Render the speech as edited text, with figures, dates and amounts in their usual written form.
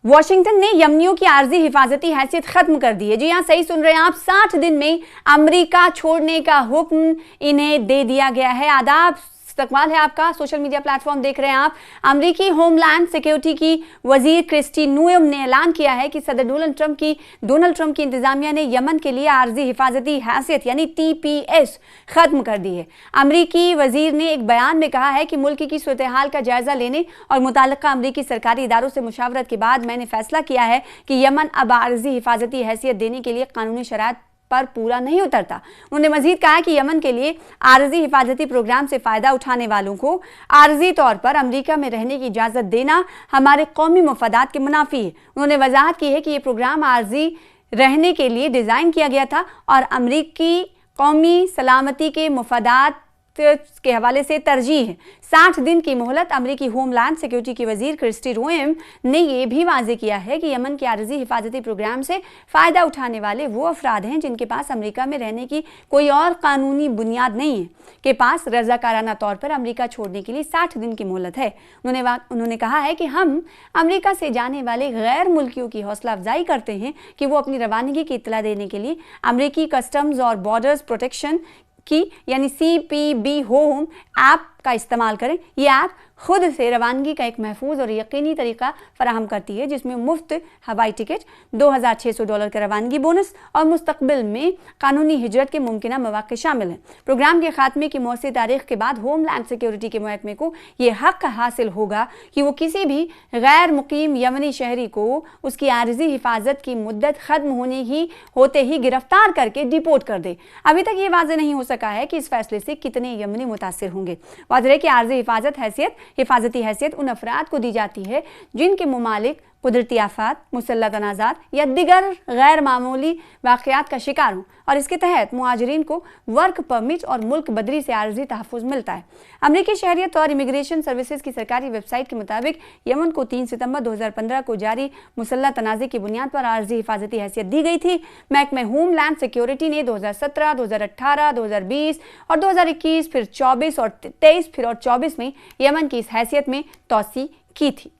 Washington ने यमनियों की आर्जी हिफाजती हैसियत खत्म कर दी है। जी हाँ, सही सुन रहे हैं आप, 60 दिन में अमेरिका छोड़ने का हुक्म इन्हें दे दिया गया है। आदाब, इस्तकबाल है आपका, सोशल मीडिया प्लेटफॉर्म देख रहे हैं आप। अमेरिकी होमलैंड सिक्योरिटी की वजीर क्रिस्टी नोएम ने ऐलान किया है कि सदर डोनाल्ड ट्रंप की इंतजामिया ने यमन के लिए आर्जी हिफाजती हैसियत यानी TPS खत्म कर दी है। अमेरिकी वजीर ने एक बयान में कहा है कि मुल्क की सूरत हाल का जायजा लेने और मुताल्लिका अमेरिकी सरकारी इदारों से मुशावरत के बाद मैंने फैसला किया है कि यमन अब आर्जी हिफाजती हैसियत देने के लिए कानूनी शराइत पर पूरा नहीं उतरता। उन्होंने मजीद कहा कि यमन के लिए आर्जी हिफाजती प्रोग्राम से फ़ायदा उठाने वालों को आर्जी तौर पर अमेरिका में रहने की इजाज़त देना हमारे कौमी मफादात के मुनाफी है। उन्होंने वजाहत की है कि ये प्रोग्राम आर्जी रहने के लिए डिज़ाइन किया गया था और अमेरिकी कौमी सलामती के मफादात के हवाले से तरजीह है। 60 दिन की मोहलत। अमेरिकी होमलैंड सिक्योरिटी की वजीर क्रिस्टी नोएम ने यह भी वाज़ेह किया है कि यमन के आर्जी हिफाजती प्रोग्राम से फ़ायदा उठाने वाले वो अफराद हैं जिनके पास अमेरिका में रहने की कोई और कानूनी बुनियाद नहीं है, के पास रज़ाकाराना तौर पर अमेरिका छोड़ने के लिए 60 दिन की मोहलत है। उन्होंने कहा है कि हम अमेरिका से जाने वाले गैर मुल्कियों की हौसला अफजाई करते हैं कि वो अपनी रवानगी की इत्तला देने के लिए अमेरिकी कस्टम्स और बॉर्डर्स प्रोटेक्शन की यानी CPB होम ऐप का इस्तेमाल करें। ये ऐप खुद से रवानगी का एक महफूज और यकीनी तरीका फराहम करती है, जिसमें मुफ्त हवाई टिकट, $2,600 का रवानगी बोनस और मुस्तकबिल में कानूनी हिजरत के मुमकिन मौक़े शामिल हैं। प्रोग्राम के खात्मे की मौसी तारीख के बाद होमलैंड सिक्योरिटी के महकमे को ये हक हासिल होगा कि वो किसी भी गैर मुकीम यमनी शहरी को उसकी आर्जी हिफाजत की मुद्दत खत्म होते ही गिरफ्तार करके डिपोर्ट कर दे। अभी तक ये वाज़ेह नहीं हो सका है कि इस फैसले से कितने यमनी मुतासिर होंगे। वाज़ेह है कि आर्जी हिफाजती हैसियत उन अफराद को दी जाती है जिनके मुमालिक कुदरती आफात, मुसल्लह तनाज़ात या दिगर गैर मामूली वाक़यात का शिकार हों, और इसके तहत मुहाजिरीन को वर्क परमिट और मुल्क बदरी से आर्जी तहफ़्फ़ुज़ मिलता है। अमरीकी शहरियत और इमिग्रेशन सर्विसेज की सरकारी वेबसाइट के मुताबिक यमन को 3 सितंबर 2015 को जारी मुसल्लह तनाज़े की बुनियाद पर आर्जी हिफाजती हैसियत दी गई थी। महकमे होमलैंड सिक्योरिटी ने 2017, 2018, 2020 और 2021, फिर 24 और 23 फिर और 24 में यमन की इस हैसियत में तोसी की थी।